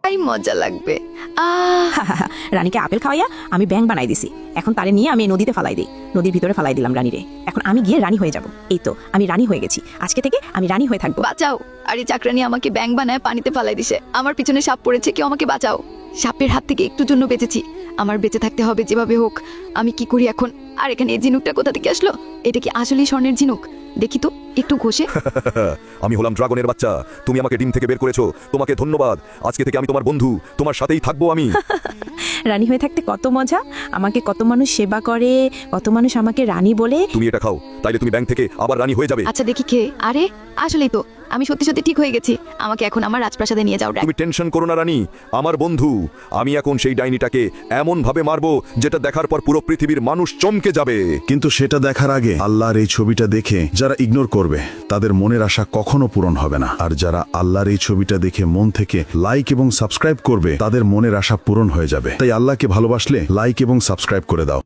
I মজা লাগবে। রানীকে আপেল খাওয়াইয়া আমি ব্যাং বানাই দিছি। এখন তারে নিয়ে আমি নদীতে ফালাই দিই। নদীর ভিতরে ফালাই দিলাম রানীরে। এখন আমি গিয়ে রানী হয়ে যাব। এই তো আমি রানী হয়ে গেছি। আজকে থেকে আমি রানী হয়ে থাকবো। বাঁচাও। আর এই চাকরানি আমাকে ব্যাং বানায় পানিতে ফালাই দিছে। আমার পিছনে সাপ পড়েছে, কেউ আমাকে বাঁচাও। সাপের হাত থেকে একটু জন্য বেঁচেছি। আমার বেঁচে থাকতে হবে যেভাবে হোক। আমি কি করি এখন? আর এখানে এই ঝিনুকটা কোথা থেকে আসলো? এটা কি আসলেই স্বর্ণের ঝিনুক? দেখি তো একটু ঘষে। আমি হলাম ড্রাগনের বাচ্চা, তুমি আমাকে ডিম থেকে বের করেছো, তোমাকে ধন্যবাদ। আজকে থেকে আমি তোমার বন্ধু, তোমার সাথেই থাকবো আমি। রানী হয়ে থাকতে কত মজা। আমাকে কত মানুষ সেবা করে, কত মানুষ আমাকে রানী বলে। তুমি এটা খাও, তাইলে তুমি ব্যাংক থেকে আবার রানী হয়ে যাবে। আচ্ছা দেখি খেয়ে। আরে আসলেই তো আমি সত্যি সত্যি ঠিক হয়ে গেছি। আমাকে এখন আমার রাজপ্রাসাদে নিয়ে যাও। তুমি টেনশন করো না রানী, আমার বন্ধু। আমি এখন সেই ডাইনিটাকে এমন ভাবে মারবো যেটা দেখার পর পুরো পৃথিবীর মানুষ চমকে যাবে। কিন্তু সেটা দেখার আগে আল্লাহর এই ছবিটা দেখে যারা ইগনোর করবে তাদের মনের আশা কখনো পূরণ হবে না। আর যারা আল্লাহর এই ছবিটা দেখে মন থেকে লাইক এবং সাবস্ক্রাইব করবে তাদের মনের আশা পূরণ হয়ে যাবে। তাই আল্লাহকে ভালোবাসলে লাইক এবং সাবস্ক্রাইব করে দাও।